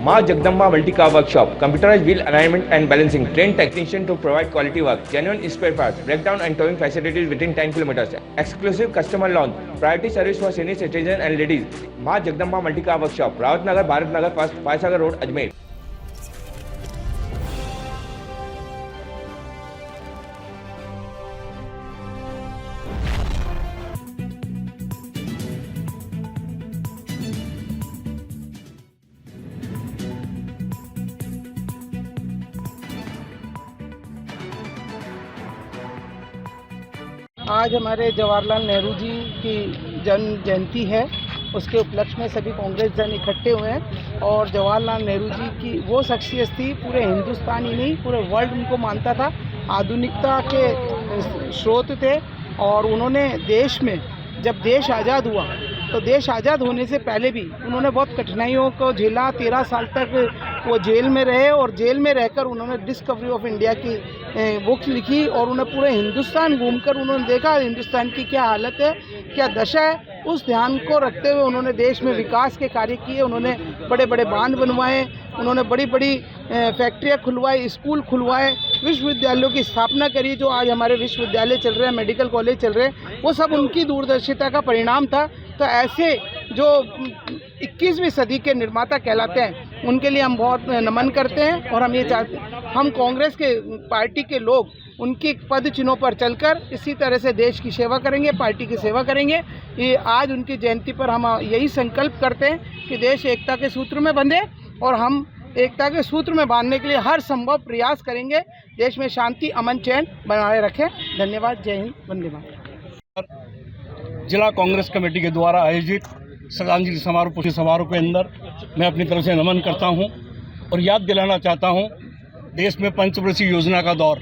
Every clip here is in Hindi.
Ma Jagdamba Multi-Car Workshop, computerized wheel alignment and balancing, trained technician to provide quality work, genuine spare parts, breakdown and towing facilities within 10 kilometers, exclusive customer lounge, priority service for senior citizens and ladies. Ma Jagdamba Multi-Car Workshop, Rawat Nagar, Bharat Nagar, First, Faisagar Road, Ajmer. आज हमारे जवाहरलाल नेहरू जी की जन्म जयंती है। उसके उपलक्ष्य में सभी कांग्रेस जन इकट्ठे हुए हैं और जवाहरलाल नेहरू जी की वो शख्सियत थी, पूरे हिंदुस्तान ही नहीं पूरे वर्ल्ड उनको मानता था। आधुनिकता के स्रोत थे और उन्होंने देश में जब देश आज़ाद हुआ तो देश आज़ाद होने से पहले भी उन्होंने बहुत कठिनाइयों को झेला। 13 साल तक वो जेल में रहे और जेल में रहकर उन्होंने डिस्कवरी ऑफ इंडिया की बुक्स लिखी और उन्हें पूरे हिंदुस्तान घूमकर उन्होंने देखा हिंदुस्तान की क्या हालत है, क्या दशा है। उस ध्यान को रखते हुए उन्होंने देश में विकास के कार्य किए। उन्होंने बड़े बड़े बांध बनवाए, उन्होंने बड़ी बड़ी फैक्ट्रियाँ खुलवाई, स्कूल खुलवाए, विश्वविद्यालयों की स्थापना करी। जो आज हमारे विश्वविद्यालय चल रहे हैं, मेडिकल कॉलेज चल रहे हैं, वो सब उनकी दूरदर्शिता का परिणाम था। तो ऐसे जो 21वीं सदी के निर्माता कहलाते हैं उनके लिए हम बहुत नमन करते हैं और हम ये चाहते हैं हम कांग्रेस के पार्टी के लोग उनकी पद चिन्हों पर चलकर इसी तरह से देश की सेवा करेंगे, पार्टी की सेवा करेंगे। ये आज उनकी जयंती पर हम यही संकल्प करते हैं कि देश एकता के सूत्र में बंधे और हम एकता के सूत्र में बांधने के लिए हर संभव प्रयास करेंगे। देश में शांति, अमन, चैन बनाए रखें। धन्यवाद। जय हिंद, वंदे मातरम। जिला कांग्रेस कमेटी के द्वारा आयोजित श्रद्धांजलि समारोह के अंदर मैं अपनी तरफ से नमन करता हूं और याद दिलाना चाहता हूं देश में पंचवर्षीय योजना का दौर,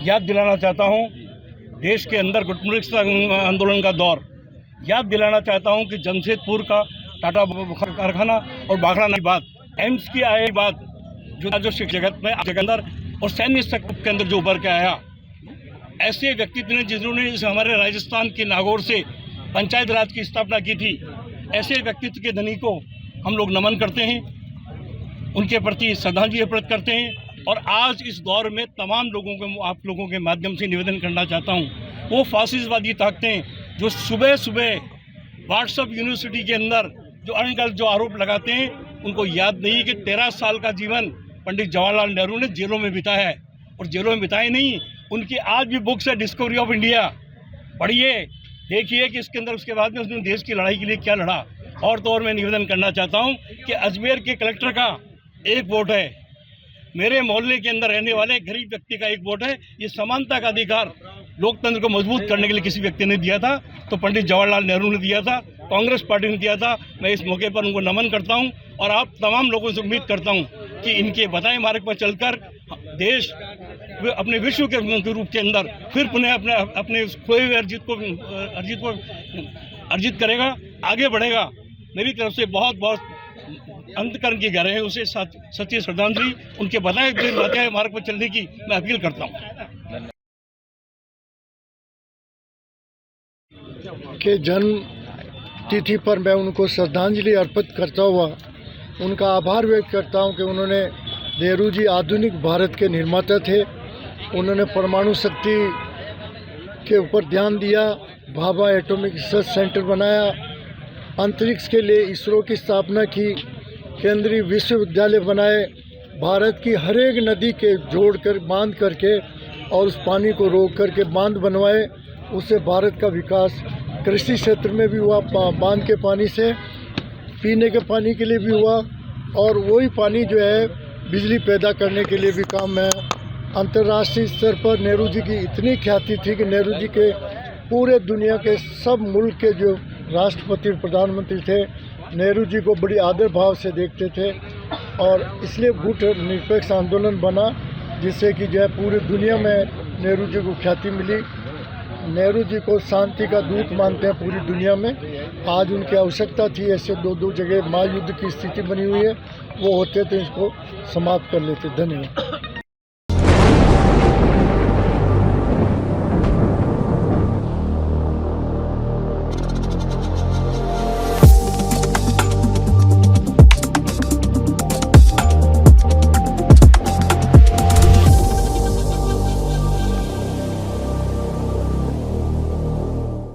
याद दिलाना चाहता हूं देश के अंदर गुटमृग आंदोलन का दौर, याद दिलाना चाहता हूं कि जमशेदपुर का टाटा कारखाना और बाखड़ा की बात, एम्स की आई बात, जो शिक्षा जगत में के अंदर और सैन्य सेक्टर के अंदर जो उभर के आया। ऐसे व्यक्तित्व ने जिन्होंने हमारे राजस्थान के नागौर से पंचायत राज की स्थापना की थी, ऐसे व्यक्तित्व के धनी को हम लोग नमन करते हैं, उनके प्रति श्रद्धांजलि अर्पित करते हैं। और आज इस दौर में तमाम लोगों को आप लोगों के माध्यम से निवेदन करना चाहता हूं, वो फासिस्टवादी ताकतें जो सुबह सुबह व्हाट्सएप यूनिवर्सिटी के अंदर जो अनगढ़ जो आरोप लगाते हैं, उनको याद नहीं कि 13 साल का जीवन पंडित जवाहरलाल नेहरू ने जेलों में बिताया है। और जेलों में बिताए नहीं, उनकी आज भी बुक्स है डिस्कवरी ऑफ इंडिया, पढ़िए, देखिए कि इसके अंदर उसके बाद में उसने देश की लड़ाई के लिए क्या लड़ा। और तो और मैं निवेदन करना चाहता हूं कि अजमेर के कलेक्टर का एक वोट है, मेरे मोहल्ले के अंदर रहने वाले गरीब व्यक्ति का एक वोट है। ये समानता का अधिकार लोकतंत्र को मजबूत करने के लिए किसी व्यक्ति ने दिया था तो पंडित जवाहरलाल नेहरू ने दिया था, कांग्रेस पार्टी ने दिया था। मैं इस मौके पर उनको नमन करता हूं और आप तमाम लोगों से उम्मीद करता हूं कि इनके बताए मार्ग पर चलकर देश अपने विश्व के रूप के अंदर फिर पुनः अपने खोए हुए अर्जित करेगा, आगे बढ़ेगा। मेरी तरफ से बहुत बहुत अंतकरण की गहराई उसे सच्ची श्रद्धांजलि, उनके बताए मार्ग पर चलने की मैं अपील करता हूँ। के जन्म तिथि पर मैं उनको श्रद्धांजलि अर्पित करता हुआ उनका आभार व्यक्त करता हूं कि उन्होंने नेहरू जी आधुनिक भारत के निर्माता थे। उन्होंने परमाणु शक्ति के ऊपर ध्यान दिया, भाभा एटॉमिक रिसर्च सेंटर बनाया, अंतरिक्ष के लिए इसरो की स्थापना की, केंद्रीय विश्वविद्यालय बनाए, भारत की हर एक नदी के जोड़कर बांध करके और उस पानी को रोक करके बांध बनवाए। उससे भारत का विकास कृषि क्षेत्र में भी हुआ, बांध के पानी से पीने के पानी के लिए भी हुआ और वही पानी जो है बिजली पैदा करने के लिए भी काम में। अंतर्राष्ट्रीय स्तर पर नेहरू जी की इतनी ख्याति थी कि नेहरू जी के पूरे दुनिया के सब मुल्क के जो राष्ट्रपति प्रधानमंत्री थे नेहरू जी को बड़ी आदर भाव से देखते थे और इसलिए गुट निरपेक्ष आंदोलन बना, जिससे कि जो है पूरी दुनिया में नेहरू जी को ख्याति मिली। नेहरू जी को शांति का दूत मानते हैं पूरी दुनिया में। आज उनकी आवश्यकता थी, ऐसे दो जगह महायुद्ध की स्थिति बनी हुई है, वो होते तो इसको समाप्त कर लेते। धन्यवाद।